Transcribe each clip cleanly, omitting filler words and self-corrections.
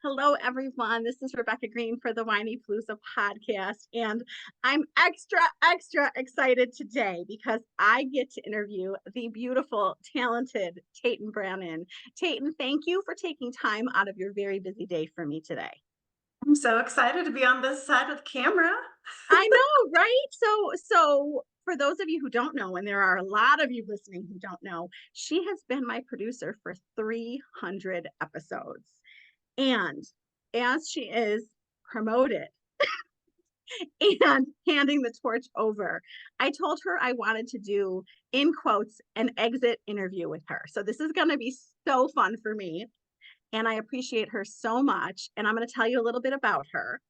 Hello, everyone. This is Rebecca Greene for the Whinypaluza podcast. And I'm extra excited today because I get to interview the beautiful, talented Tetan Brannen. Tetan, thank you for taking time out of your very busy day for me today. I'm so excited to be on this side of the camera. I know, right? So for those of you who don't know, and there are a lot of you listening who don't know, she has been my producer for 300 episodes. And as she is promoted and handing the torch over, I told her I wanted to do, in quotes, an exit interview with her. So this is going to be so fun for me. And I appreciate her so much. And I'm going to tell you a little bit about her.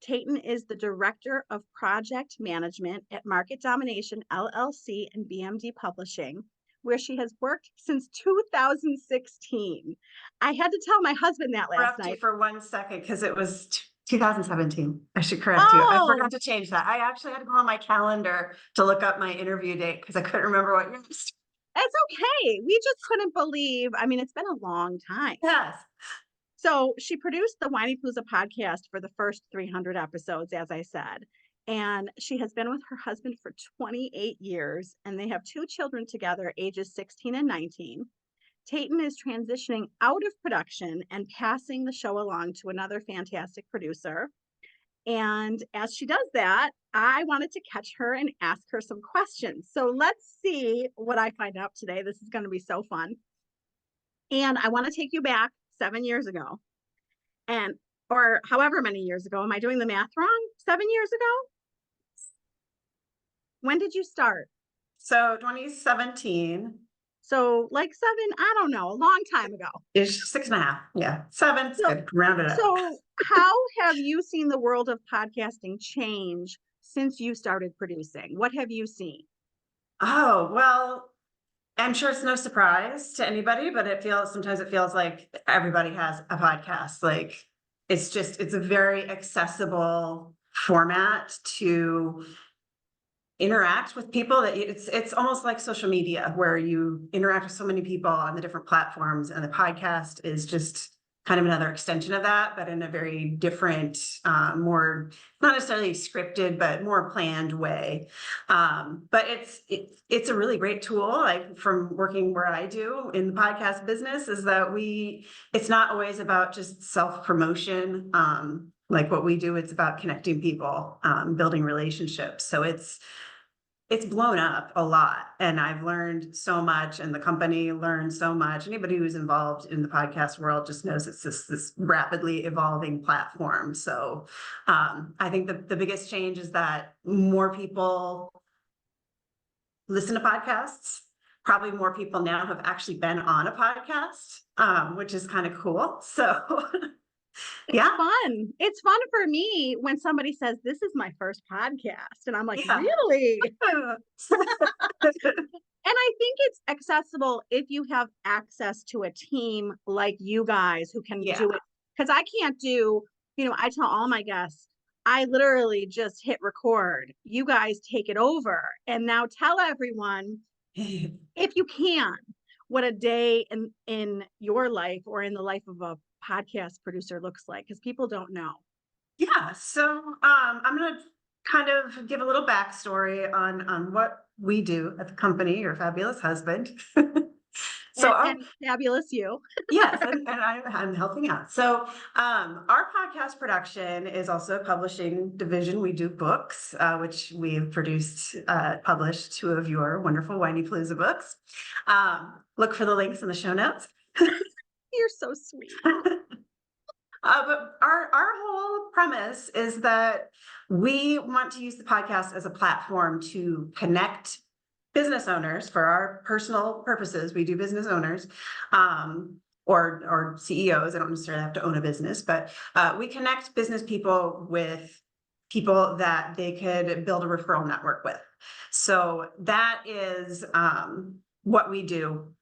Tetan is the Director of Project Management at Market Domination LLC and BMD Publishing, where she has worked since 2016. I had to tell my husband that last night. For 1 second because it was 2017. I should correct you. I Oh, forgot to change that. I actually had to go on my calendar to look up my interview date because I couldn't remember what year. it's okay. We just couldn't believe. I mean, it's been a long time. Yes. So she produced the Whinypaluza podcast for the first 300 episodes, as I said. And she has been with her husband for 28 years, and they have 2 children together, ages 16 and 19. Tetan is transitioning out of production and passing the show along to another fantastic producer. And as she does that, I wanted to catch her and ask her some questions. So let's see what I find out today. This is going to be so fun. And I want to take you back 7 years ago, and or however many years ago. Am I doing the math wrong? 7 years ago? When did you start? So 2017. So like 7, I don't know, a long time ago. Ish, 6.5. Yeah. 7. So, Good. Round it up. So how have you seen the world of podcasting change since you started producing? What have you seen? Oh, well, I'm sure it's no surprise to anybody, but sometimes it feels like everybody has a podcast. Like it's a very accessible format to interact with people. That it's almost like social media where you interact with so many people on the different platforms, and the podcast is just kind of another extension of that, but in a very different, more, not necessarily scripted, but more planned way. But it's a really great tool. Like from working where I do in the podcast business, is that it's not always about just self-promotion. Like what we do, it's about connecting people, building relationships. So it's blown up a lot, and I've learned so much, and the company learned so much. Anybody who's involved in the podcast world just knows it's this rapidly evolving platform. So I think the biggest change is that more people listen to podcasts. Probably more people now have actually been on a podcast, which is kind of cool. So yeah. Fun. It's fun for me when somebody says, "This is my first podcast." And I'm like, Yeah. really? And I think it's accessible if you have access to a team like you guys who can do it. Because I can't do, I tell all my guests, I literally just hit record. You guys take it over. And now tell everyone, if you can, what a day in your life or in the life of a podcast producer looks like, because people don't know. Yeah. So I'm going to kind of give a little backstory on what we do at the company, Your Fabulous Husband. And fabulous you. Yes, and I'm helping out. So our podcast production is also a publishing division. We do books, which we've published 2 of your wonderful Whinypaluza books. Look for the links in the show notes. You're so sweet. But our whole premise is that we want to use the podcast as a platform to connect business owners for our personal purposes. We do business owners, or CEOs. I don't necessarily have to own a business, but we connect business people with people that they could build a referral network with. So that is what we do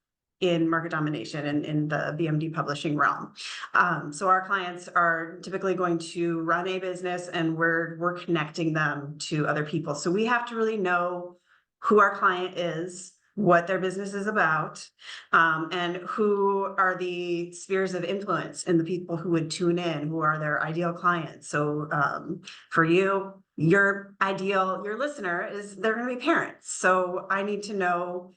in market domination and in the BMD publishing realm. So our clients are typically going to run a business, and we're connecting them to other people. So we have to really know who our client is, what their business is about, and who are the spheres of influence and the people who would tune in, who are their ideal clients. So for you, your listener is, they're going to be parents. So I need to know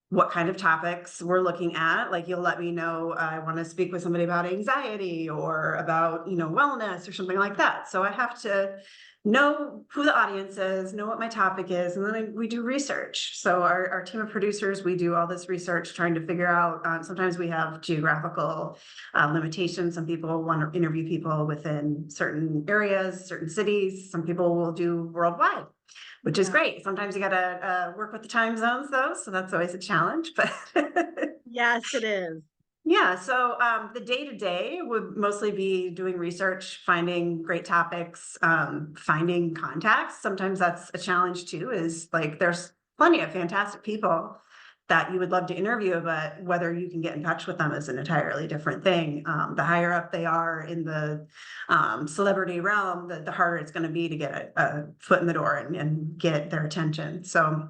what kind of topics we're looking at. Like, you'll let me know, I want to speak with somebody about anxiety or about, wellness or something like that. So I have to know who the audience is, know what my topic is, and then we do research. So our team of producers, we do all this research trying to figure out, sometimes we have geographical limitations. Some people want to interview people within certain areas, certain cities. Some people will do worldwide, which is great. Sometimes you gotta work with the time zones though, so that's always a challenge, but Yes, it is. yeah, so the day-to-day would mostly be doing research, finding great topics, finding contacts. Sometimes that's a challenge too, is like, there's plenty of fantastic people that you would love to interview, but whether you can get in touch with them is an entirely different thing. The higher up they are in the celebrity realm, the harder it's going to be to get a foot in the door and get their attention. So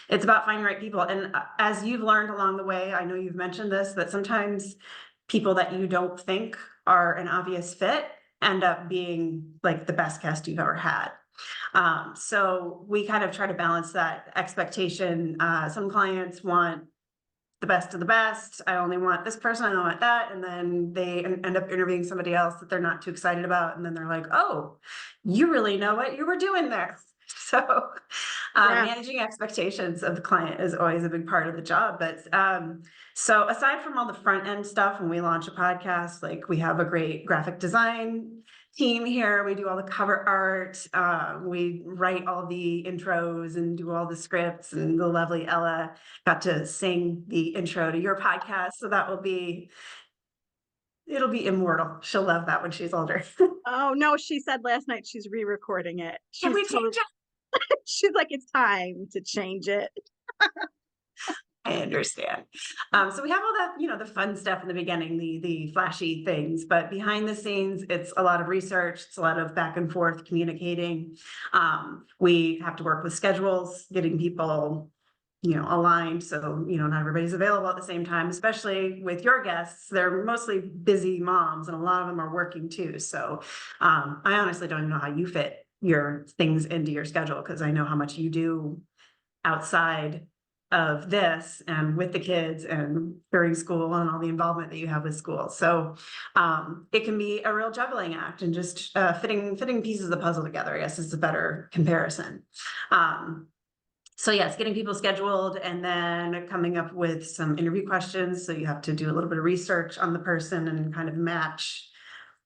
it's about finding the right people. And as you've learned along the way, I know you've mentioned this, that sometimes people that you don't think are an obvious fit end up being like the best guest you've ever had. So we kind of try to balance that expectation. Some clients want the best of the best. I only want this person, I don't want that. And then they end up interviewing somebody else that they're not too excited about. And then they're like, oh, you really know what you were doing there. So managing expectations of the client is always a big part of the job. But so aside from all the front end stuff, when we launch a podcast, like, we have a great graphic design team here. We do all the cover art. We write all the intros and do all the scripts. And the lovely Ella got to sing the intro to your podcast. So it'll be immortal. She'll love that when she's older. Oh no, she said last night she's re-recording it. Can we change it? She's like, it's time to change it. I understand. So we have all that, the fun stuff in the beginning, the flashy things, but behind the scenes, it's a lot of research. It's a lot of back and forth communicating. We have to work with schedules, getting people, aligned. So, not everybody's available at the same time, especially with your guests. They're mostly busy moms and a lot of them are working too. So I honestly don't even know how you fit your things into your schedule, because I know how much you do outside of this and with the kids and during school and all the involvement that you have with school. So it can be a real juggling act, and just fitting pieces of the puzzle together, I guess, is a better comparison. So yes, getting people scheduled and then coming up with some interview questions. So you have to do a little bit of research on the person and kind of match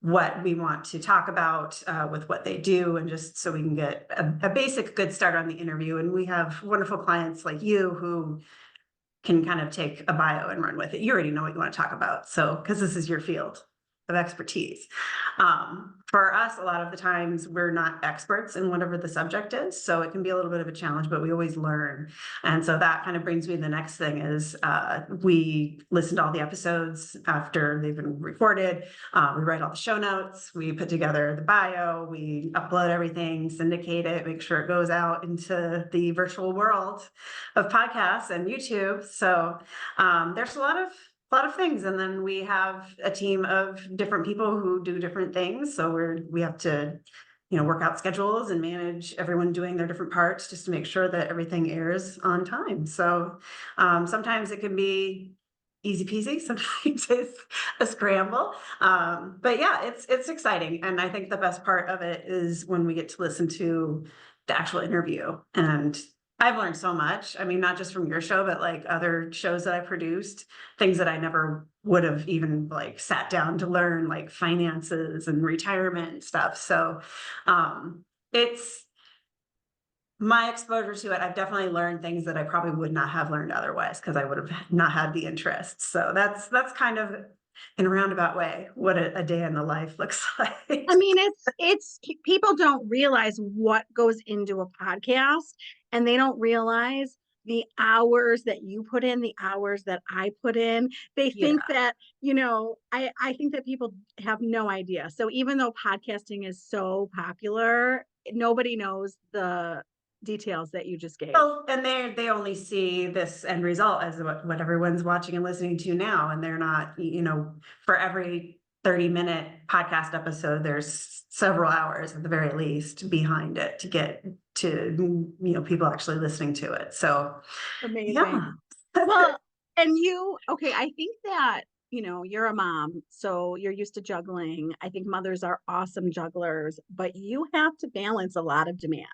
what we want to talk about with what they do, and just so we can get a basic good start on the interview. And we have wonderful clients like you who can kind of take a bio and run with it. You already know what you want to talk about, so, because this is your field of expertise. For us, a lot of the times we're not experts in whatever the subject is, so it can be a little bit of a challenge, but we always learn. And so that kind of brings me to the next thing is we listen to all the episodes after they've been recorded. We write all the show notes, we put together the bio, we upload everything, syndicate it, make sure it goes out into the virtual world of podcasts and YouTube. So there's a lot of things. And then we have a team of different people who do different things. So we have to, work out schedules and manage everyone doing their different parts just to make sure that everything airs on time. So sometimes it can be easy peasy. Sometimes it's a scramble. But yeah, it's exciting. And I think the best part of it is when we get to listen to the actual interview. And I've learned so much. I mean, not just from your show, but like other shows that I produced, things that I never would have even like sat down to learn, like finances and retirement and stuff. So it's my exposure to it. I've definitely learned things that I probably would not have learned otherwise, because I would have not had the interest. So that's kind of, in a roundabout way, what a day in the life looks like. I mean, it's people don't realize what goes into a podcast, and they don't realize the hours that you put in, the hours that I put in. They think that, I think that people have no idea. So even though podcasting is so popular, nobody knows the details that you just gave. Well, and they only see this end result as what everyone's watching and listening to now, and they're not, for every 30-minute podcast episode, there's several hours at the very least behind it to get to, people actually listening to it. So, yeah. Amazing. Well, and okay, I think that, you're a mom, so you're used to juggling. I think mothers are awesome jugglers, but you have to balance a lot of demand.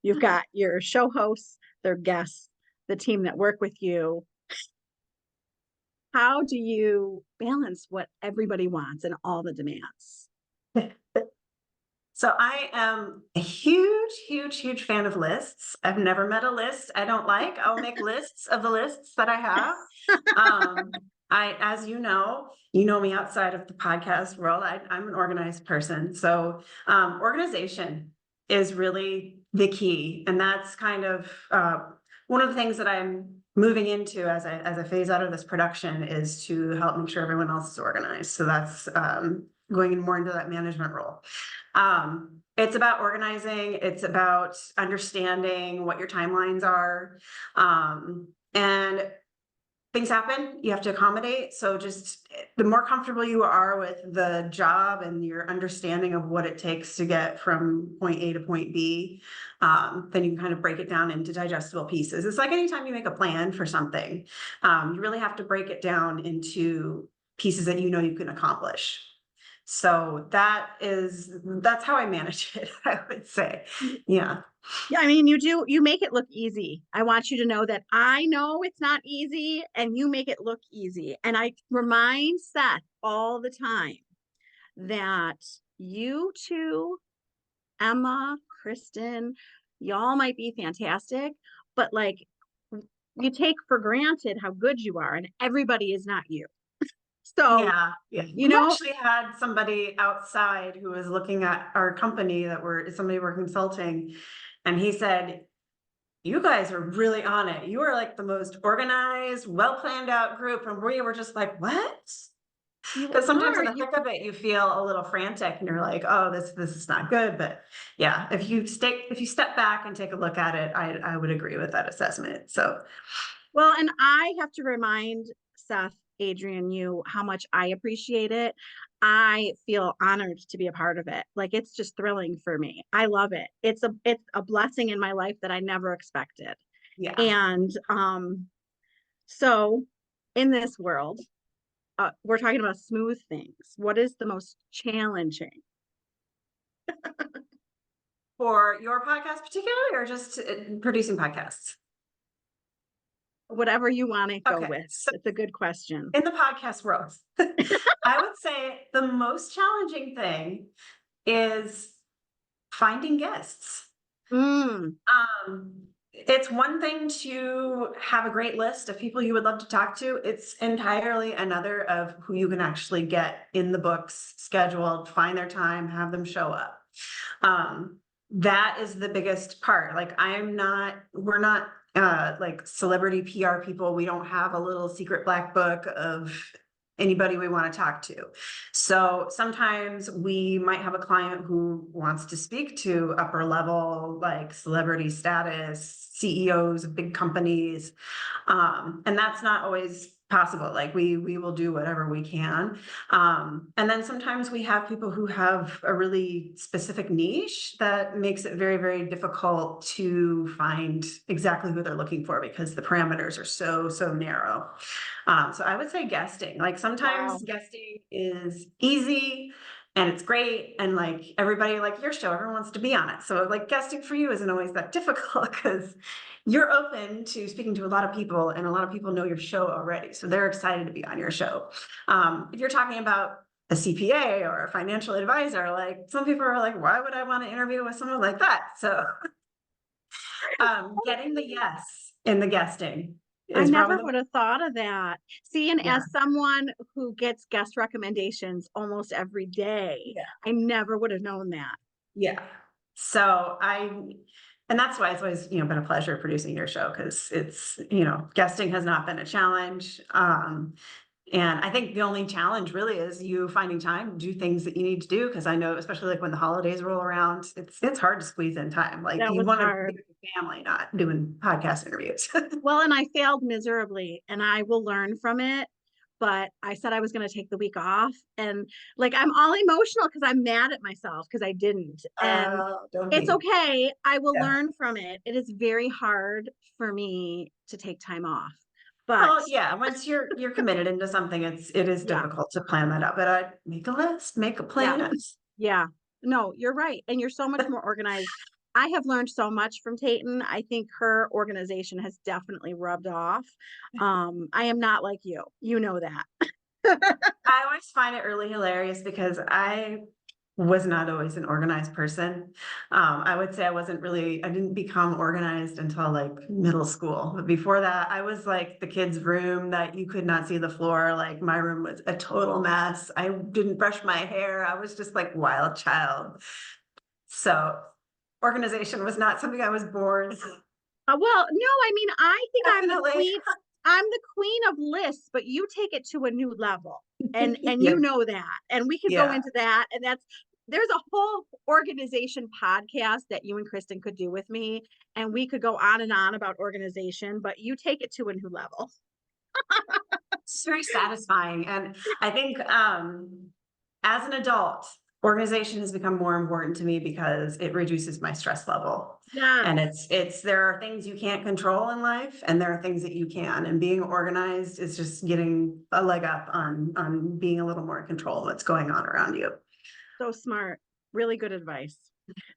You've got your show hosts, their guests, the team that work with you. How do you balance what everybody wants and all the demands? So I am a huge, huge, huge fan of lists. I've never met a list I don't like. I'll make lists of the lists that I have. As you know me outside of the podcast world, I'm an organized person. So organization is really the key. And that's kind of one of the things that I'm moving into as I phase out of this production is to help make sure everyone else is organized. So that's going more into that management role. It's about organizing. It's about understanding what your timelines are. And things happen, you have to accommodate. So just the more comfortable you are with the job and your understanding of what it takes to get from point A to point B, then you can kind of break it down into digestible pieces. It's like anytime you make a plan for something, you really have to break it down into pieces that you can accomplish. So that's how I manage it, I would say. Yeah. Yeah, I mean, you make it look easy. I want you to know that I know it's not easy and you make it look easy. And I remind Seth all the time that you two, Emma, Kristen, y'all might be fantastic, but like you take for granted how good you are, and everybody is not you. So, Yeah. We actually had somebody outside who was looking at our company somebody we're consulting, and he said, "You guys are really on it. You are like the most organized, well planned out group." And we were just like, "What?" you Because sometimes in are the thick of it, you feel a little frantic, and you're like, "Oh, this is not good." But yeah, if you step back and take a look at it, I would agree with that assessment. So well, and I have to remind Seth, Adrian, you how much I appreciate it. I feel honored to be a part of it. Like it's just thrilling for me. I love it. It's a blessing in my life that I never expected. yeah. And so in this world, we're talking about smooth things. What is the most challenging? For your podcast particularly, or just producing podcasts? Whatever you want to go Okay, with. so It's a good question. in the podcast world, I would say the most challenging thing is finding guests. Mm, It's one thing to have a great list of people you would love to talk to. It's entirely another of who you can actually get in the books, scheduled, find their time, have them show up. That is the biggest part. Like we're not like celebrity PR people. We don't have a little secret black book of anybody we want to talk to. So sometimes we might have a client who wants to speak to upper level, like celebrity status, CEOs of big companies. And that's not always possible. Like we will do whatever we can. And then sometimes we have people who have a really specific niche that makes it very, very difficult to find exactly who they're looking for because the parameters are so narrow. So I would say guesting. Like sometimes wow. guesting is easy and it's great, and like everybody, like your show, everyone wants to be on it. So like guesting for you isn't always that difficult because you're open to speaking to a lot of people, and a lot of people know your show already, so they're excited to be on your show. If you're talking about a CPA or a financial advisor, like some people are like, why would I want to interview with someone like that? So getting the yes in the guesting I is never probably would have thought of that. See, and yeah. as someone who gets guest recommendations almost every day, Yeah. I never would have known that. Yeah. So and that's why it's always, been a pleasure producing your show, because it's, guesting has not been a challenge. And I think the only challenge really is you finding time to do things that you need to do. Cause I know, especially like when the holidays roll around, it's hard to squeeze in time. Like That you was want to be hard. with your family, not doing podcast interviews. Well, and I failed miserably, and I will learn from it. But I said I was going to take the week off, and like I'm all emotional because I'm mad at myself because I didn't. And Don't it's be. okay. I will Yeah. learn from it. It is very hard for me to take time off. But Well, yeah, once you're committed into something, it is yeah, difficult to plan that out, but I make a list, make a yeah, plan. yeah. No, you're right. And you're so much more organized. I have learned so much from Tayton. I think her organization has definitely rubbed off. I am not like you. You know that. I always find it really hilarious because I was not always an organized person. I would say I didn't become organized until like middle school. But before that, I was like the kid's room that you could not see the floor. Like my room was a total mess. I didn't brush my hair. I was just like wild child. So organization was not something I was born. Well, no, I mean, I think I'm the Definitely. queen. I'm the queen of lists, but you take it to a new level, and Yeah. you know that. And we could go Yeah. into that, and there's a whole organization podcast that you and Kristen could do with me, and we could go on and on about organization, but you take it to a new level. It's very satisfying. And I think as an adult, organization has become more important to me because it reduces my stress level. Yes, And it's there are things you can't control in life and there are things that you can. And being organized is just getting a leg up on being a little more in control of what's going on around you. so smart. Really good advice.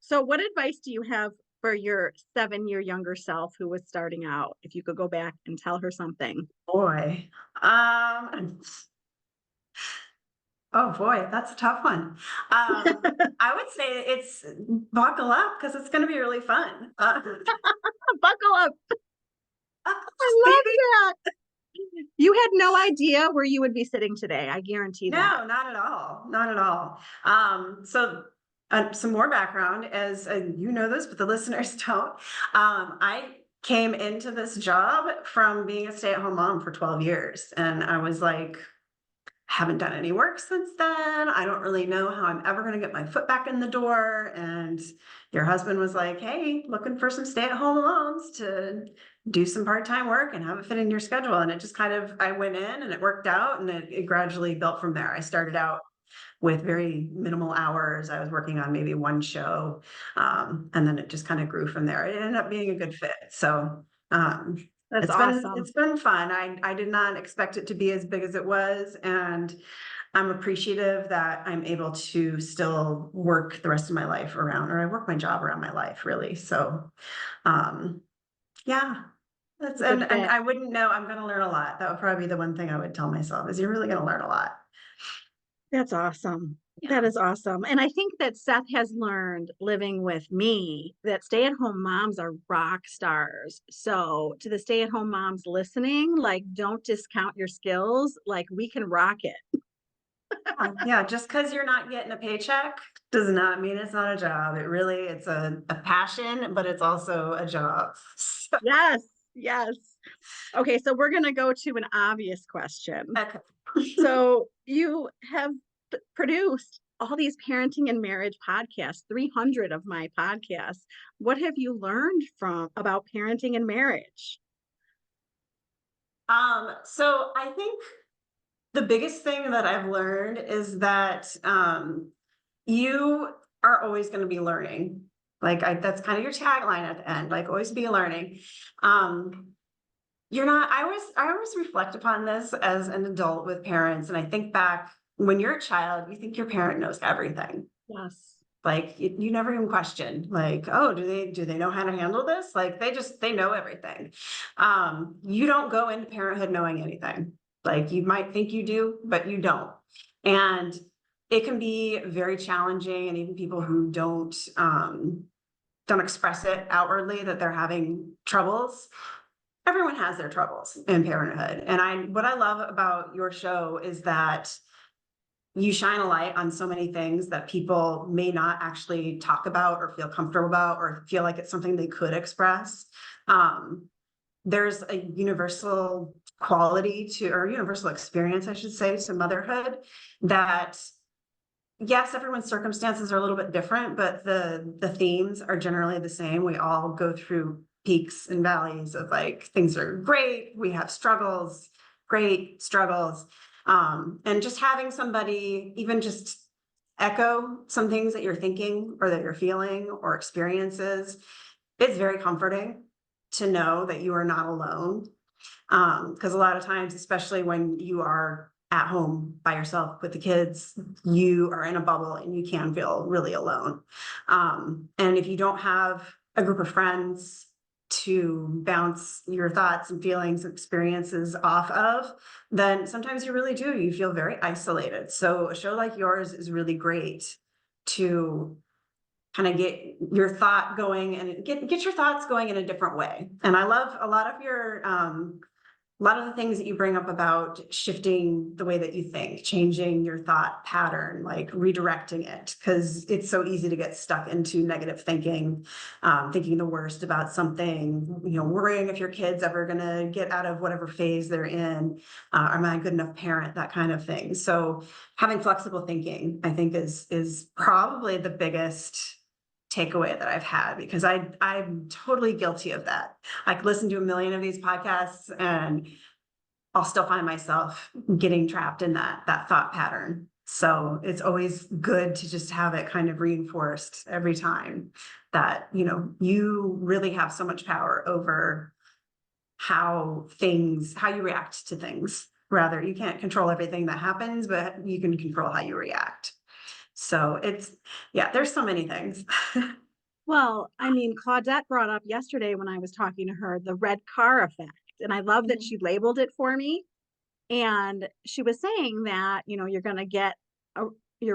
So, what advice do you have for your 7-year younger self who was starting out? If you could go back and tell her something. Boy. Oh boy, that's a tough one. I would say it's buckle up because it's going to be really fun. Buckle up. I love Maybe that. You had no idea where you would be sitting today. I guarantee that. no, not at all, not at all. So some more background, as you know this, but the listeners don't. I came into this job from being a stay-at-home mom for 12 years, and I was like, haven't done any work since then. I don't really know how I'm ever going to get my foot back in the door. And your husband was like, hey, looking for some stay-at-home moms to do some part-time work and have it fit in your schedule. And it just kind of, I went in and it worked out and it gradually built from there. I started out with very minimal hours. I was working on maybe one show. And then it just kind of grew from there. It ended up being a good fit. So That's it's awesome. been fun. I did not expect it to be as big as it was, and I'm appreciative that I'm able to still work the rest of my life around, or I work my job around my life, really. So, um, yeah, It's that's a good and fit. I wouldn't know. I'm going to learn a lot. That would probably be the one thing I would tell myself is you're really going to learn a lot. That's awesome. Yeah. That is awesome. And I think that Seth has learned living with me that stay-at-home moms are rock stars. So to the stay-at-home moms listening, like don't discount your skills. Like we can rock it. Yeah, just because you're not getting a paycheck does not mean it's not a job. It really, it's a passion, but it's also a job. So, Yes. Yes. Okay, so we're going to go to an obvious question. okay. So you have produced all these parenting and marriage podcasts, 300 of my podcasts. What have you learned from about parenting and marriage? So I think the biggest thing that I've learned is that you are always going to be learning. That's kind of your tagline at the end, like always be learning. Um, you're not, I always reflect upon this as an adult with parents. And I think back when you're a child, you think your parent knows everything. Yes. Like you never even question, like, oh, do they know how to handle this? Like they know everything. You don't go into parenthood knowing anything. Like you might think you do, but you don't. And it can be very challenging. And even people who don't express it outwardly that they're having troubles. Everyone has their troubles in parenthood. And what I love about your show is that you shine a light on so many things that people may not actually talk about or feel comfortable about or feel like it's something they could express. There's a universal quality to, or universal experience, I should say, to motherhood, that yes, everyone's circumstances are a little bit different, but the themes are generally the same. We all go through peaks and valleys of like, things are great, we have struggles, great struggles. And just having somebody even just echo some things that you're thinking or that you're feeling or experiences, it's very comforting to know that you are not alone. Because a lot of times, especially when you are at home by yourself with the kids, you are in a bubble and you can feel really alone. And if you don't have a group of friends to bounce your thoughts and feelings and experiences off of, then sometimes you really do. You feel very isolated. So a show like yours is really great to kind of get your thought going and get your thoughts going in a different way. And I love a lot of your a lot of the things that you bring up about shifting the way that you think, changing your thought pattern, like redirecting it, because it's so easy to get stuck into negative thinking, thinking the worst about something, you know, worrying if your kid's ever going to get out of whatever phase they're in. Am I a good enough parent? That kind of thing. So having flexible thinking, I think, is probably the biggest takeaway that I've had, because I'm totally guilty of that. I could listen to a million of these podcasts and I'll still find myself getting trapped in that thought pattern. So it's always good to just have it kind of reinforced every time that, you know, you really have so much power over how you react to things. Rather, you can't control everything that happens, but you can control how you react. So yeah, there's so many things. Well, I mean, Claudette brought up yesterday when I was talking to her the red car effect. And I love that she labeled it for me. And she was saying that, you know, you're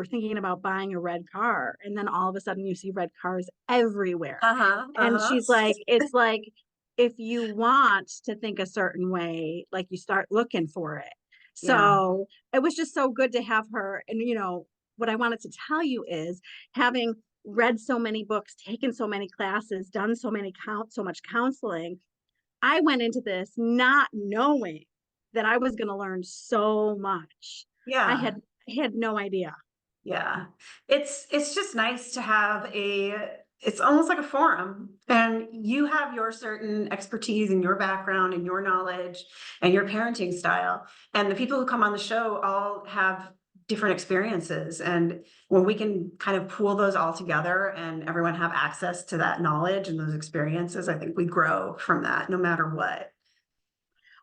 thinking about buying a red car, and then all of a sudden you see red cars everywhere. Uh-huh, And uh-huh. she's like, it's like if you want to think a certain way, like you start looking for it. Yeah. So it was just so good to have her. And, you know, what I wanted to tell you is, having read so many books, taken so many classes, done so much counseling, I went into this not knowing that I was going to learn so much. I Yeah. had had no idea. Yeah. It's just nice to have it's almost like a forum, and you have your certain expertise and your background and your knowledge and your parenting style. And the people who come on the show all have different experiences. And when we can kind of pool those all together and everyone have access to that knowledge and those experiences, I think we grow from that no matter what.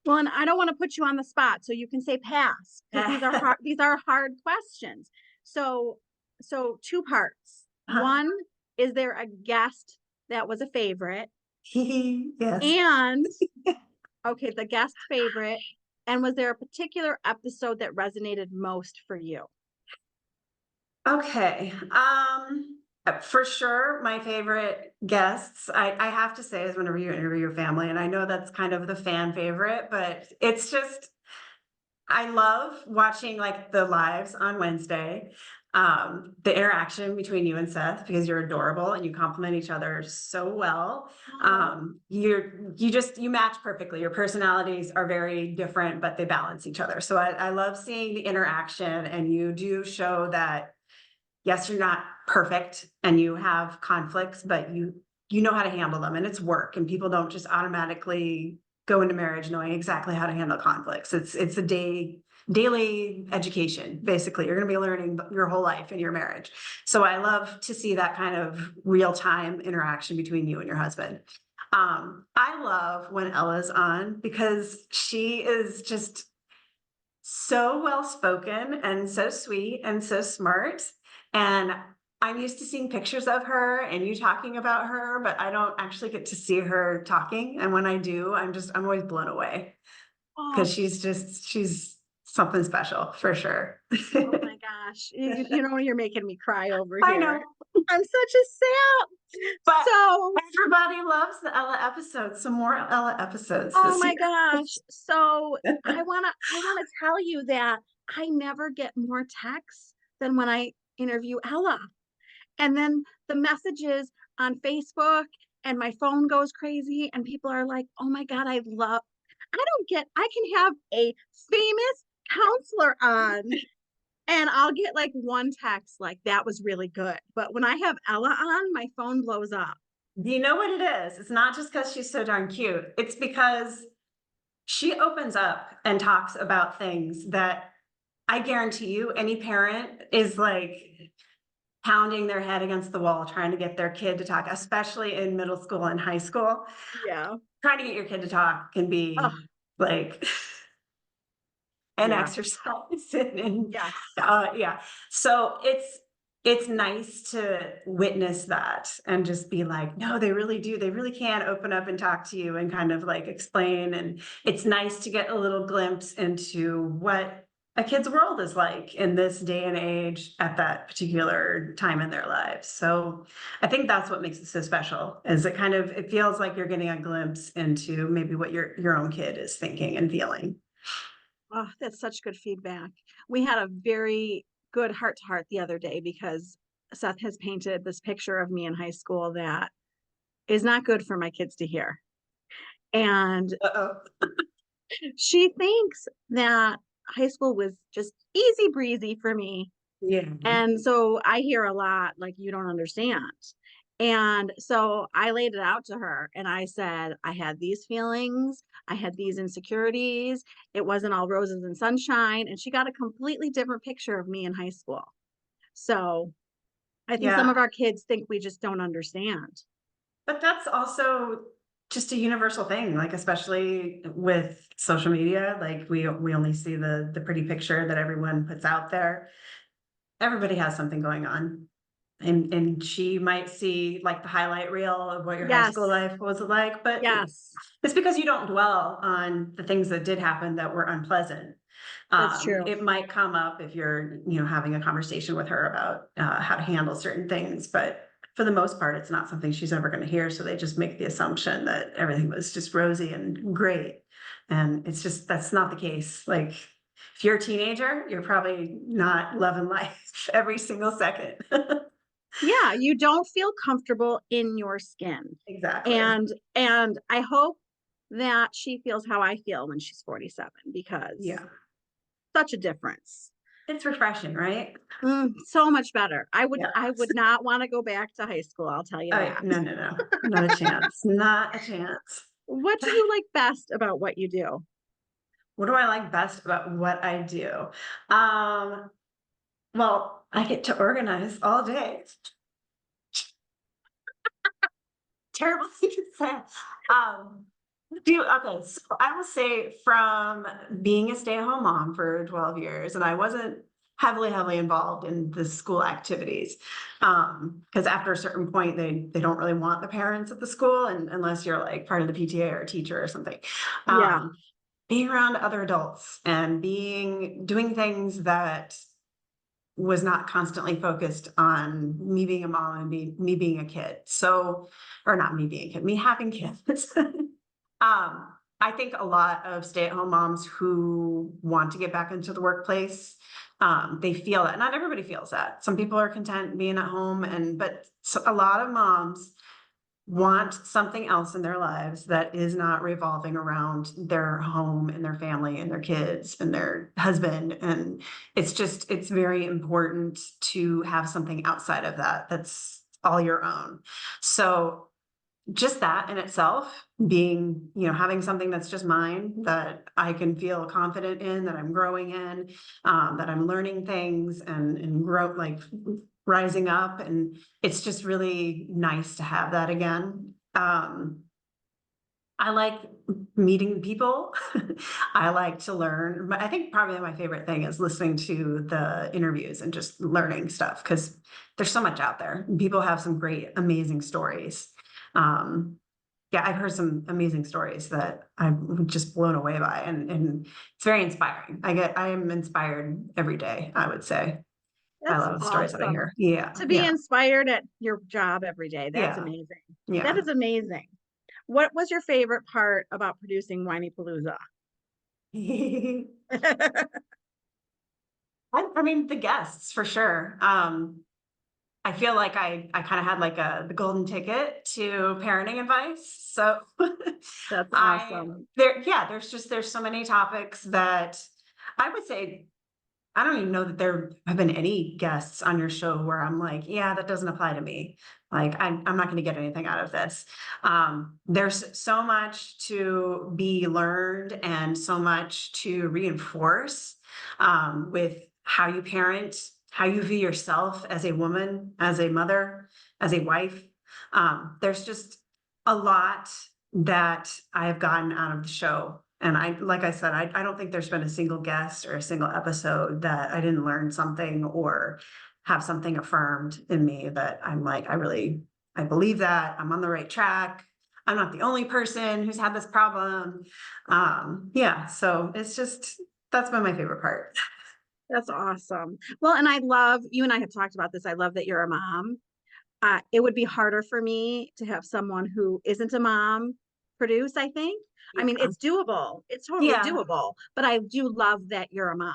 Well, and I don't want to put you on the spot, so you can say pass, because these are hard questions. So two parts. One, is there a guest that was a favorite? Yes. And okay, the guest favorite. And was there a particular episode that resonated most for you? Okay. For sure, my favorite guests, I have to say, is whenever you interview your family, and I know that's kind of the fan favorite, but it's just, I love watching like the lives on Wednesday, the interaction between you and Seth, because you're adorable and you complement each other so well. You match perfectly. Your personalities are very different, but they balance each other. So I love seeing the interaction, and you do show that yes, you're not perfect and you have conflicts, but you know how to handle them, and it's work, and people don't just automatically go into marriage knowing exactly how to handle conflicts. It's a daily education. Basically, you're going to be learning your whole life in your marriage. So I love to see that kind of real-time interaction between you and your husband. I love when Ella's on, because she is just so well spoken and so sweet and so smart. And I'm used to seeing pictures of her and you talking about her, but I don't actually get to see her talking. And when I do, I'm always blown away, Oh, because she's something special for sure. oh my gosh. You know, you're making me cry over I know, here. I'm such a sap. but So, everybody loves the Ella episodes. Some more Ella episodes oh this my year. gosh. So I wanna tell you that I never get more texts than when I interview Ella. And then the messages on Facebook, and my phone goes crazy, and people are like, "Oh my God, I can have a famous counselor on and I'll get like one text like that was really good. But when I have Ella on, my phone blows up. Do you know what it is? It's not just because she's so darn cute. It's because she opens up and talks about things that I guarantee you any parent is like pounding their head against the wall trying to get their kid to talk, especially in middle school and high school. Yeah. Trying to get your kid to talk can Oh, be like an yeah. exercise and Yes. yeah. So it's nice to witness that and just be like, no, they really do. They really can open up and talk to you and kind of like explain. And it's nice to get a little glimpse into what a kid's world is like in this day and age at that particular time in their lives. So I think that's what makes it so special is it kind of it feels like you're getting a glimpse into maybe what your own kid is thinking and feeling. Oh, that's such good feedback. We had a very good heart to heart the other day because Seth has painted this picture of me in high school that is not good for my kids to hear. And Uh-oh. she thinks that high school was just easy breezy for me. Yeah. And so I hear a lot like, you don't understand. And so I laid it out to her and I said, I had these feelings, I had these insecurities. It wasn't all roses and sunshine. And she got a completely different picture of me in high school. So I think some Yeah. of our kids think we just don't understand. But that's also just a universal thing, like especially with social media, like we only see the pretty picture that everyone puts out there. Everybody has something going on. And she might see like the highlight reel of what your high school Yes. life was like, but Yes. it's because you don't dwell on the things that did happen that were unpleasant. That's true. It might come up if you're, having a conversation with her about how to handle certain things, but for the most part, it's not something she's ever going to hear. So they just make the assumption that everything was just rosy and great. And it's just, that's not the case. Like, if you're a teenager, you're probably not loving life every single second. Yeah, you don't feel comfortable in your skin. Exactly. And I hope that she feels how I feel when she's 47 because Yeah. such a difference. It's refreshing, right? So much better. Yeah. I would not want to go back to high school, I'll tell you Oh, yeah. that. No, no, no. Not a chance. Not a chance. What do you like best about what you do? What do I like best about what I do? Um, well, I get to organize all day. Terrible thing to say. Um, okay, so I will say from being a stay-at-home mom for 12 years, and I wasn't heavily involved in the school activities. Because after a certain point, they don't really want the parents at the school and unless you're like part of the PTA or a teacher or something. Yeah. Um, being around other adults and doing things that was not constantly focused on me being a mom and me being a kid. So, or not me being a kid, me having kids. I think a lot of stay-at-home moms who want to get back into the workplace, they feel that. Not everybody feels that. Some people are content being at home, but a lot of moms want something else in their lives that is not revolving around their home and their family and their kids and their husband. And it's very important to have something outside of that that's all your own. So just that in itself being, having something that's just mine that I can feel confident in, that I'm growing in, that I'm learning things and grow like rising up. And it's just really nice to have that again. I like meeting people. I like to learn. I think probably my favorite thing is listening to the interviews and just learning stuff because there's so much out there. People have some great, amazing stories. Um, yeah, I've heard some amazing stories that I'm just blown away by, and it's very inspiring. I am inspired every day, I would say. I That's love the stories that I awesome. hear. Yeah, To be yeah, inspired at your job every day, that's yeah, amazing. That yeah. is amazing. What was your favorite part about producing Whinypaluza? I mean, the guests for sure. I feel like I kind of had like the golden ticket to parenting advice. So That's awesome. there's so many topics that I would say, I don't even know that there have been any guests on your show where I'm like, yeah, that doesn't apply to me. Like, I'm not going to get anything out of this. There's so much to be learned and so much to reinforce with how you parent, how you view yourself as a woman, as a mother, as a wife. There's just a lot that I've gotten out of the show. And like I said, I don't think there's been a single guest or a single episode that I didn't learn something or have something affirmed in me that I'm like, I believe that I'm on the right track. I'm not the only person who's had this problem. So that's been my favorite part. That's awesome. Well, and I love, you and I have talked about this. I love that you're a mom. It would be harder for me to have someone who isn't a mom produce, I think. I mean, Yeah. it's doable. It's totally Yeah. doable, but I do love that you're a mom.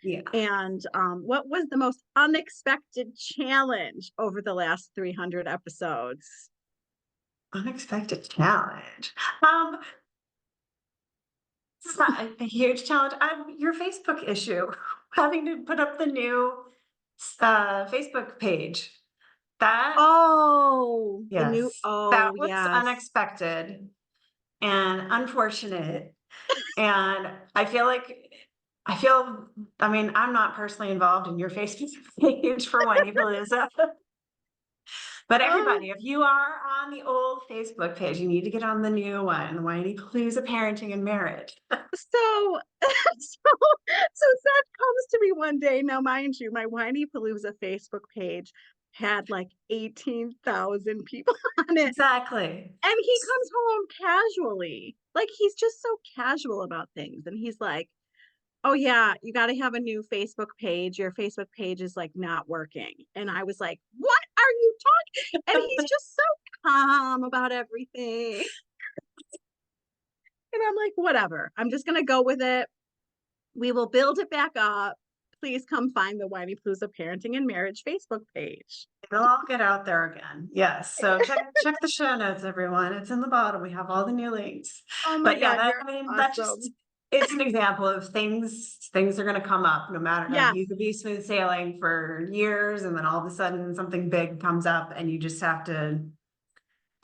Yeah. And what was the most unexpected challenge over the last 300 episodes? Unexpected challenge. It's not a huge challenge. Your Facebook issue, having to put up the new Facebook page. That, Oh, the new, yes, that oh, was yes. unexpected and unfortunate. And I mean, I'm not personally involved in your Facebook page for Whinypaluza, but Oh, everybody, if you are on the old Facebook page, you need to get on the new one, Whinypaluza Parenting and Marriage. so, so Seth comes to me one day. Now, mind you, my Whinypaluza Facebook page had like 18,000 people on it. Exactly. And he comes home casually. Like he's just so casual about things. And he's like, oh yeah, you got to have a new Facebook page. Your Facebook page is like not working. And I was like, what are you talking? And he's just so calm about everything. And I'm like, whatever. I'm just going to go with it. We will build it back up. Please come find the Whinypaluza Parenting and Marriage Facebook page. It'll all get out there again. Yes. So check the show notes, everyone. It's in the bottom. We have all the new links. Oh my But yeah, God, you're that just, awesome. it's an example of things are going to come up no matter, like Yes. you could be smooth sailing for years and then all of a sudden something big comes up and you just have to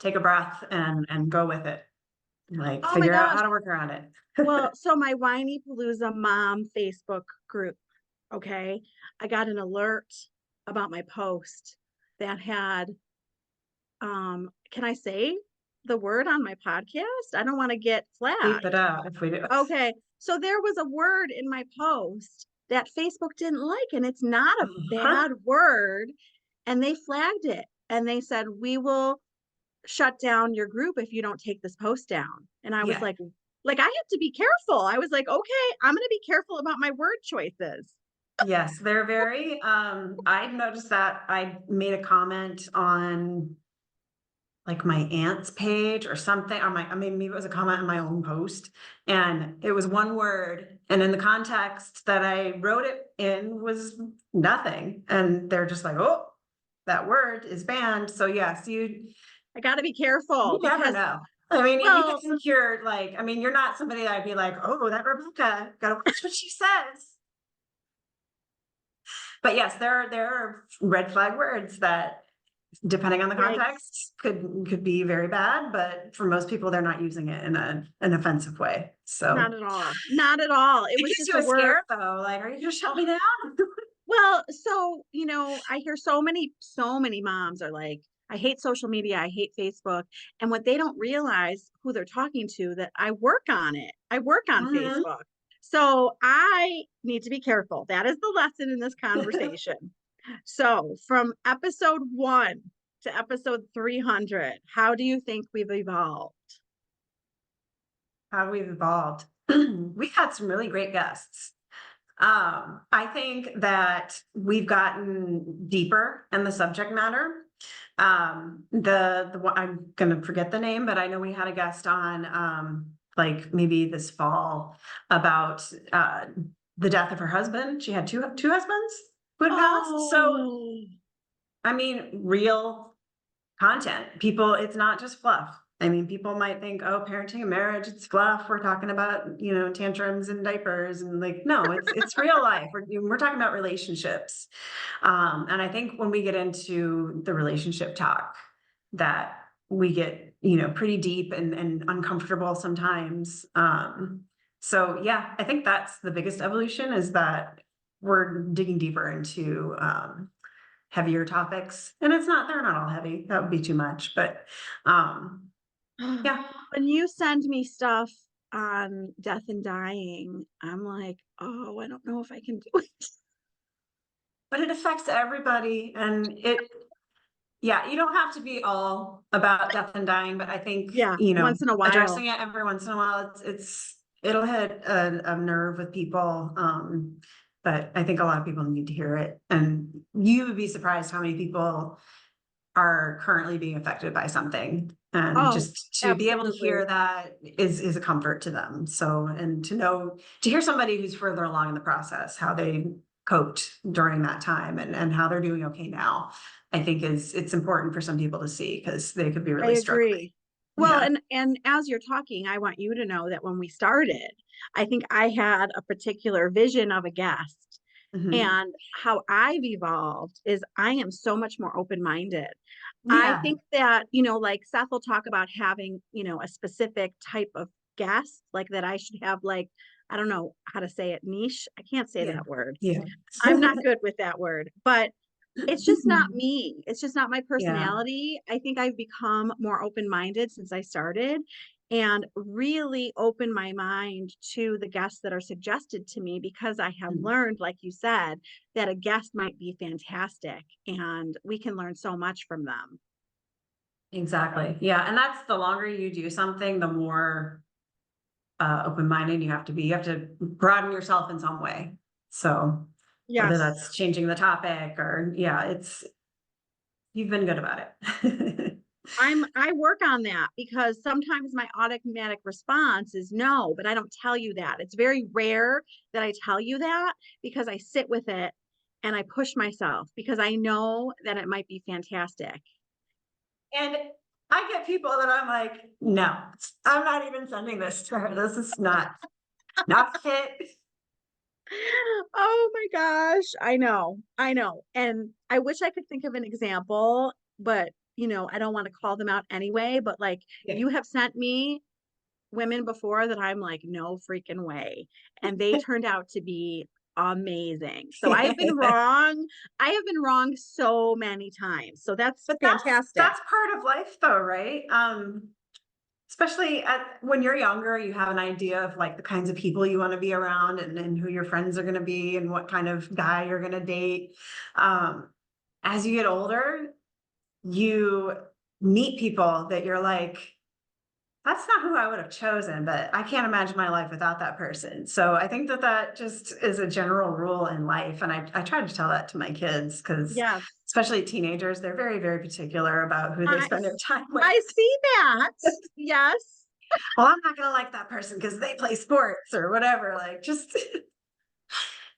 take a breath and go with it. Like Oh my figure out gosh. how to work around it. Well, so my Whinypaluza mom Facebook group, okay, I got an alert about my post that had, can I say the word on my podcast? I don't want to get Keep it flagged. out if we do. Okay, so there was a word in my post that Facebook didn't like, and it's not a Huh? bad word, and they flagged it, and they said, we will shut down your group if you don't take this post down. And I was Yeah. like I have to be careful. I was like, okay, I'm going to be careful about my word choices. Yes, they're very, I noticed that I made a comment on like my aunt's page or something, or I mean, maybe it was a comment on my own post, and it was one word, and in the context that I wrote it in was nothing, and they're just like, oh, that word is banned. So yes, I got to be you careful never because, know. I mean, you could well, think you're like, I mean, you're not somebody that I'd be like, oh, that Rebecca, gotta watch what she says. But yes, there are red flag words that, depending on the yikes, context, could be very bad, but for most people, they're not using it in an offensive way. not So at all. Not at all. It it was gives just you a a word. scare though. Like, are you gonna shut Oh, me down? well, so, I hear so many moms are like, I hate social media. I hate Facebook. And what they don't realize who they're talking to, that I work on it. I work on Mhm. Facebook. So I need to be careful. That is the lesson in this conversation. So from episode 1 to episode 300, how do you think we've evolved? How we've evolved. We've had some really great guests. I think that we've gotten deeper in the subject matter. I'm gonna forget the name, but I know we had a guest on, like maybe this fall about the death of her husband. She had two husbands who had passed. So Oh, I mean, real content. People, it's not just fluff. I mean, people might think, oh, parenting and marriage, it's fluff. We're talking about, tantrums and diapers and like, no, it's real life. We're talking about relationships. And I think when we get into the relationship talk, that we get, pretty deep and uncomfortable sometimes. So yeah, I think that's the biggest evolution, is that we're digging deeper into heavier topics. And they're not all heavy. That would be too much, but yeah. When you send me stuff on death and dying, I'm like, oh, I don't know if I can do it. But it affects everybody, and yeah, you don't have to be all about death and dying, but I think, Yeah, once in a while. addressing it every once in a while, it'll hit a nerve with people. But I think a lot of people need to hear it, and you would be surprised how many people are currently being affected by something. And Oh, just to be able to hear absolutely. that is a comfort to them. So, and to hear somebody who's further along in the process, how they coped during that time, and how they're doing okay now, I think it's important for some people to see, because they could be I really struggling. agree. Well, Yeah. and as you're talking, I want you to know that when we started, I think I had a particular vision of a guest. Mhm. And how I've evolved is I am so much more open-minded. I Yeah. think that, like Seth will talk about having, a specific type of guest, like that I should have, like, I don't know how to say it, niche. I can't say Yeah. that word. Yeah. I'm not good with that word, but it's just not me. It's just not my Yeah. personality. I think I've become more open-minded since I started, and really open my mind to the guests that are suggested to me, because I have Mm. learned, like you said, that a guest might be fantastic and we can learn so much from them. Exactly. Yeah. And that's, the longer you do something, the more open-minded you have to be. You have to broaden yourself in some way. So whether Yes. that's changing the topic, or yeah, you've been good about it. I work on that, because sometimes my automatic response is no, but I don't tell you that. It's very rare that I tell you that, because I sit with it and I push myself, because I know that it might be fantastic. And I get people that I'm like, no, I'm not even sending this to her. This is not fit. Oh my gosh, I know. I know. And I wish I could think of an example, but I don't want to call them out anyway, but like, Yeah. you have sent me women before that I'm like, no freaking way. And they turned out to be amazing. So I have been wrong. I have been wrong so many times. So that's But fantastic. that's part of life though, right? Especially when you're younger, you have an idea of like the kinds of people you want to be around, and who your friends are going to be, and what kind of guy you're going to date. Um, as you get older, you meet people that you're like, that's not who I would have chosen, but I can't imagine my life without that person. So I think that just is a general rule in life. And I try to tell that to my kids, because Yes. especially teenagers, they're very, very particular about who they I spend their time with. I see that. Yes. Well, I'm not going to like that person because they play sports or whatever. Like, just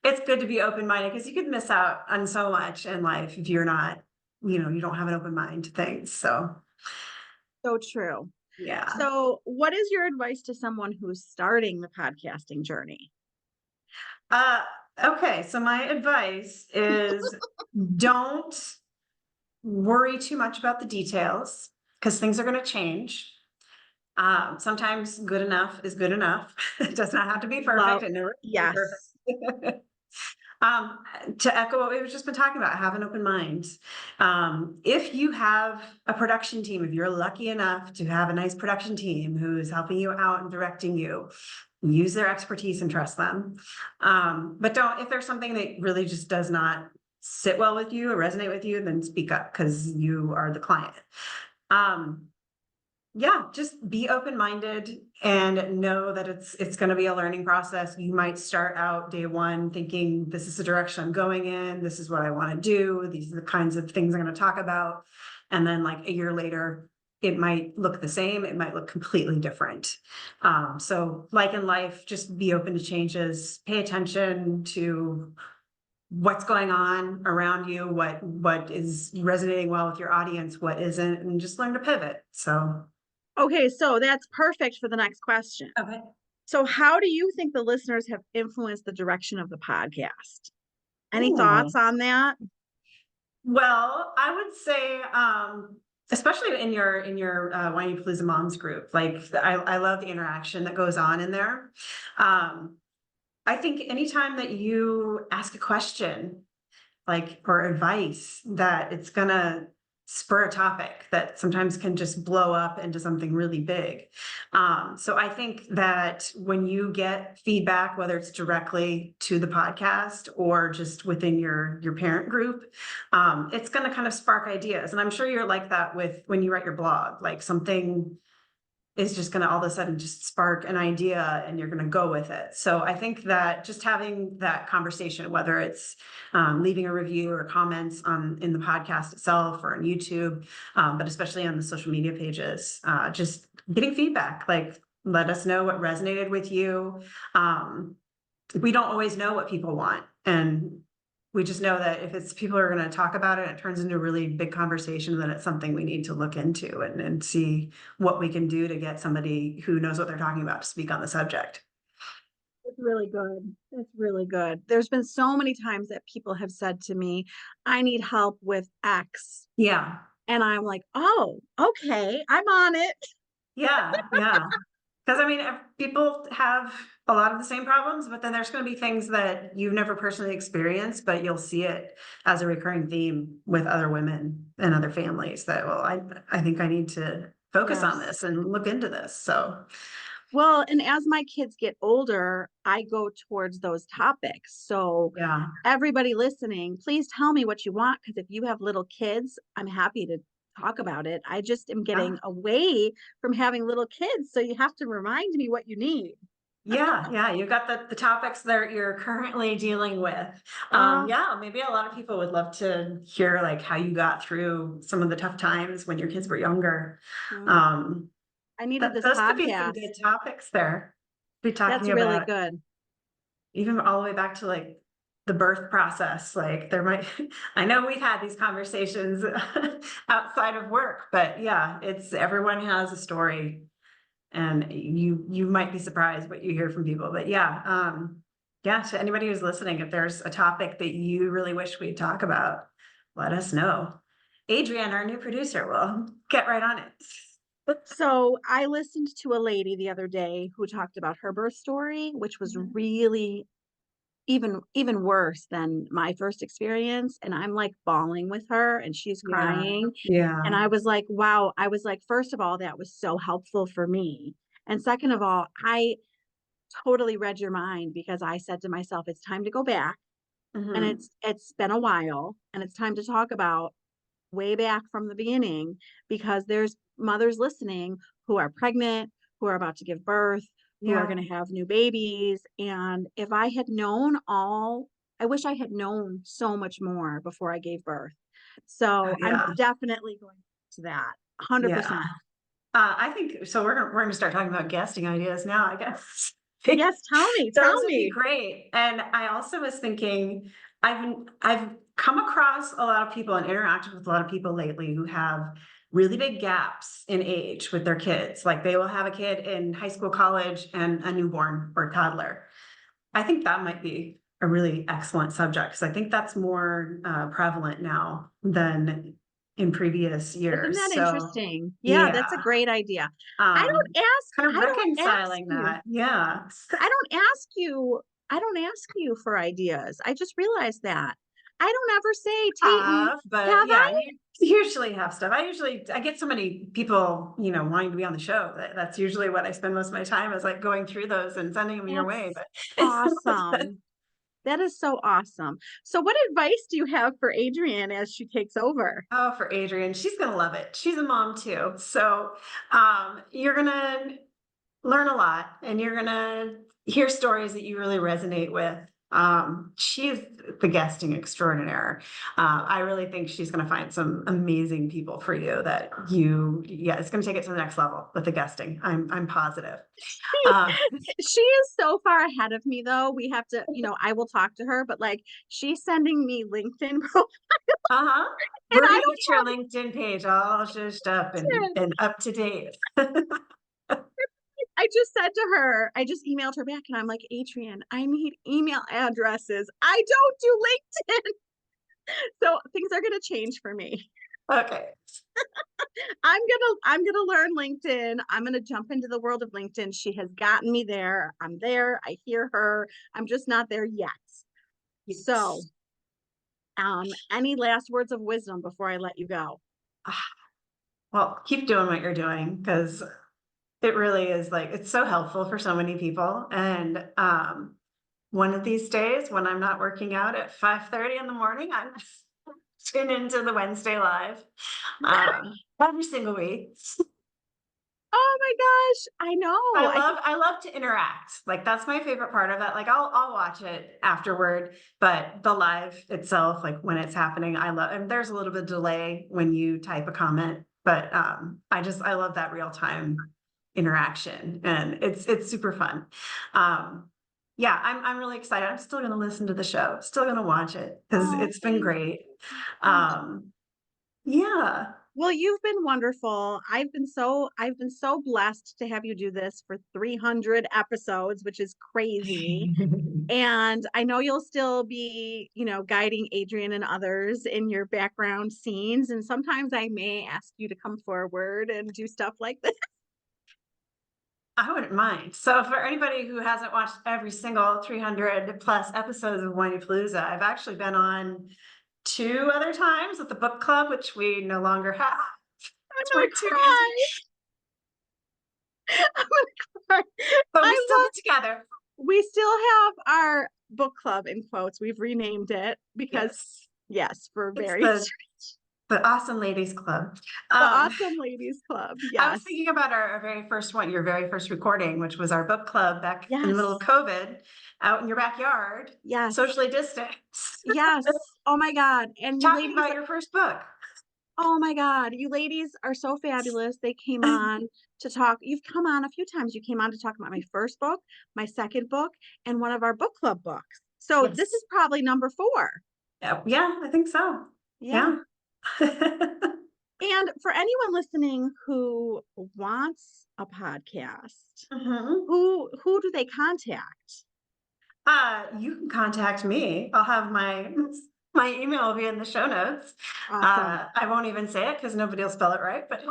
it's good to be open-minded, because you could miss out on so much in life if you're not, you don't have an open mind to things. So So true. yeah. So, what is your advice to someone who's starting the podcasting journey? Uh, okay. So my advice is, don't worry too much about the details, because things are going to change. Sometimes good enough is good enough. It does not have to be perfect. Love, It never will be yes. perfect. Um, to echo what we've just been talking about, have an open mind. If you have a production team, if you're lucky enough to have a nice production team who's helping you out and directing you, use their expertise and trust them. But don't, if there's something that really just does not sit well with you or resonate with you, then speak up, because you are the client. Um, yeah, just be open-minded and know that it's going to be a learning process. You might start out day one thinking, this is the direction I'm going in, this is what I want to do, these are the kinds of things I'm going to talk about. And then like a year later, it might look the same, it might look completely different. So like in life, just be open to changes, pay attention to what's going on around you, what is resonating well with your audience, what isn't, and just learn to pivot. So, Okay, so that's perfect for the next question. okay. So how do you think the listeners have influenced the direction of the podcast? Any Ooh. thoughts on that? Well, I would say, especially in your Whinypaluza Moms group, like I love the interaction that goes on in there. Um, I think anytime that you ask a question, like, or advice, that it's gonna spur a topic that sometimes can just blow up into something really big. So I think that when you get feedback, whether it's directly to the podcast or just within your parent group, it's gonna kind of spark ideas. And I'm sure you're like that with when you write your blog, like something is just going to all of a sudden just spark an idea and you're going to go with it. So I think that just having that conversation, whether it's leaving a review or comments on in the podcast itself or on YouTube, but especially on the social media pages, just getting feedback, like let us know what resonated with you. We don't always know what people want, and we just know that if it's people are going to talk about it, it turns into a really big conversation, then it's something we need to look into and see what we can do to get somebody who knows what they're talking about to speak on the subject. It's really good. It's really good. There's been so many times that people have said to me, I need help with X. Yeah. And I'm like, oh, okay, I'm on it. Yeah. Yeah. Because I mean, people have a lot of the same problems, but then there's going to be things that you've never personally experienced, but you'll see it as a recurring theme with other women and other families that, well, I think I need to focus on Yes. this and look into this. So, Well, and as my kids get older, I go towards those topics. So yeah. everybody listening, please tell me what you want, because if you have little kids, I'm happy to talk about it. I just am Yeah. getting away from having little kids, so you have to remind me what you need. Yeah, yeah, you got the topics that you're currently dealing with. Uh, Yeah, maybe a lot of people would love to hear like how you got through some of the tough times when your kids were younger. mm, Um, I needed this those could be some podcast. good topics there. Be That's talking really about good. even all the way back to like the birth process. Like there might, I know we've had these conversations outside of work, but yeah, it's everyone has a story, and you might be surprised what you hear from people. But yeah, yeah, to anybody who's listening, if there's a topic that you really wish we'd talk about, let us know. Adrienne, our new producer, will get right on it. So I listened to a lady the other day who talked about her birth story, which was really even worse than my first experience, and I'm, like, bawling with her, and she's Yeah, crying, and yeah. I was like, "Wow." I was like, "First of all, that was so helpful for me, and second of all, I totally read your mind, because I said to myself, 'It's time to go back, and Hmm. it's been a while, and it's time to talk about way back from the beginning, because there's mothers listening who are pregnant, who are about to give birth, who are Yeah, going to have new babies. And if I had known all, I wish I had known so much more before I gave birth. So I'm yeah, definitely going to that yeah. 100%. I think so. We're gonna start talking about guesting ideas now, I guess. Yes, tell me, tell Those would be me. great. And I also was thinking, I've come across a lot of people and interacted with a lot of people lately who have really big gaps in age with their kids. Like they will have a kid in high school, college, and a newborn or toddler. I think that might be a really excellent subject because I think that's more prevalent now than in previous Isn't years. that So interesting? Yeah, yeah, that's a great idea. um, kind of I don't ask reconciling you. that. Yeah. I don't ask you I don't ask you for ideas. I just realized that. I don't ever say, "Teton, Have, but have yeah, I?" you usually have stuff. I get so many people, wanting to be on the show. That's usually what I spend most of my time is like going through those and sending them your way. That's But awesome. That is so awesome. So what advice do you have for Adrienne as she takes over? oh, for Adrienne, she's gonna love it. She's a mom too. So you're gonna learn a lot and you're gonna hear stories that you really resonate with. She is the guesting extraordinaire. I really think she's going to find some amazing people for you that it's going to take it to the next level with the guesting. I'm positive. She is so far ahead of me though. We have to, I will talk to her, but like she's sending me LinkedIn profile Uh-huh. and We're I gonna don't get your have LinkedIn page all zhuzhed up it. and up to date. I just said to her, I just emailed her back and I'm like, Adrian, I need email addresses. I don't do LinkedIn. So things are gonna change for me. Okay. I'm gonna learn LinkedIn. I'm gonna jump into the world of LinkedIn. She has gotten me there. I'm there. I hear her. I'm just not there yet. So, Yes. any last words of wisdom before I let you go? Well, keep doing what you're doing because it really is like it's so helpful for so many people. And one of these days when I'm not working out at 5:30 in the morning, I'm tune into the Wednesday live every single week. Oh my gosh, I know. I think I love to interact. Like that's my favorite part of that. Like I'll watch it afterward, but the live itself, like when it's happening, I love and there's a little bit of delay when you type a comment, but I love that real time interaction and it's super fun. Yeah, I'm really excited. I'm still gonna listen to the show, still gonna watch it because oh, it's been thank great. you. Yeah. Well, you've been wonderful. I've been so blessed to have you do this for 300 episodes, which is crazy. And I know you'll still be, guiding Adrian and others in your background scenes. And sometimes I may ask you to come forward and do stuff like this. I wouldn't mind. So for anybody who hasn't watched every single 300 plus episodes of Whinypaluza, I've actually been on two other times with the book club, which we no longer have. I'm We're gonna too busy, cry. I'm gonna cry. but we I still love get together. we still have our book club in quotes. We've renamed it because Yes. yes, for It's various the Awesome Ladies Club. the Um, Awesome Ladies Club. I was Yes. thinking about our very first one, your very first recording, which was our book club back in the middle of Yes. COVID, out in your backyard, Yes. socially distanced, Yes. Oh my God. And you talking ladies, about your first book. oh my God, you ladies are so fabulous. They came on to talk. You've come on a few times. You came on to talk about my first book, my second book, and one of our book club books. So this Yes. is probably number 4. Yeah, I think so. Yeah. Yeah. And for anyone listening who wants a podcast, Mhm. who do they contact? You can contact me. I'll have my email will be in the show notes. Awesome. I won't even say it because nobody will spell it right, but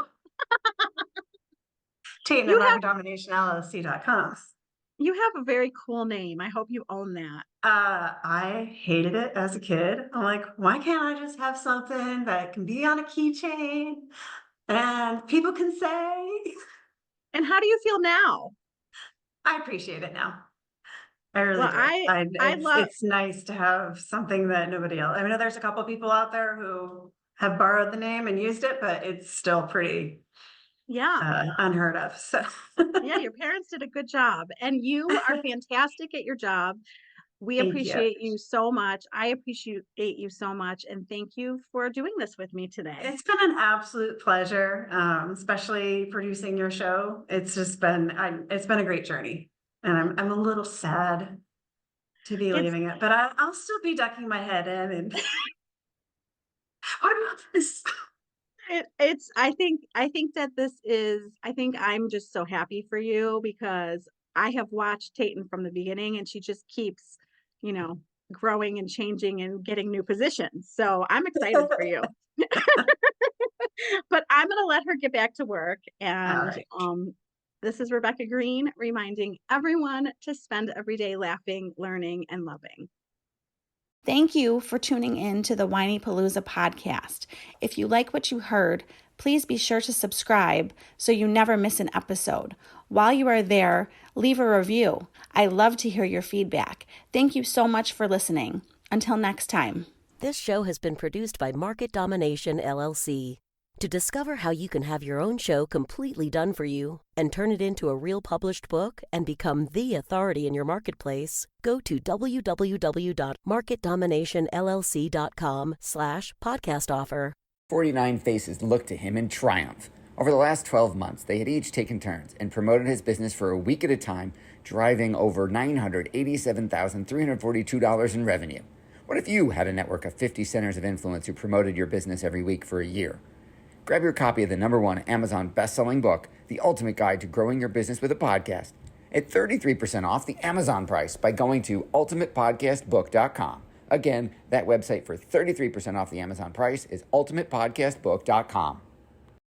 Tetan at You have marketdominationllc.com. you have a very cool name. I hope you own that. I hated it as a kid. I'm like, why can't I just have something that can be on a keychain and people can say? And how do you feel now? I appreciate it now. I really Well, do. I love It's nice to have something that nobody else. I mean, there's a couple people out there who have borrowed the name and used it, but it's still pretty yeah. unheard of. So Yeah, your parents did a good job and you are fantastic at your job. We thank you. appreciate you so much. I appreciate you so much and thank you for doing this with me today. It's been an absolute pleasure, especially producing your show. It's been a great journey, and I'm a little sad to be It's leaving it, but I'll still be ducking my head in and what about this? it's I think that this is I think I'm just so happy for you because I have watched Tatum from the beginning and she just keeps, you know, growing and changing and getting new positions. So I'm excited for you. But I'm going to let her get back to work. All And right. this is Rebecca Greene reminding everyone to spend every day laughing, learning, and loving. Thank you for tuning in to the Whinypaluza podcast. If you like what you heard, please be sure to subscribe so you never miss an episode. While you are there, leave a review. I love to hear your feedback. Thank you so much for listening. Until next time. This show has been produced by Market Domination, LLC. To discover how you can have your own show completely done for you and turn it into a real published book and become the authority in your marketplace, go to www.marketdominationllc.com/podcast offer. 49 faces looked to him in triumph. Over the last 12 months, they had each taken turns and promoted his business for a week at a time, driving over $987,342 in revenue. What if you had a network of 50 centers of influence who promoted your business every week for a year? Grab your copy of the #1 Amazon best-selling book, The Ultimate Guide to Growing Your Business with a Podcast, at 33% off the Amazon price by going to ultimatepodcastbook.com. Again, that website for 33% off the Amazon price is ultimatepodcastbook.com.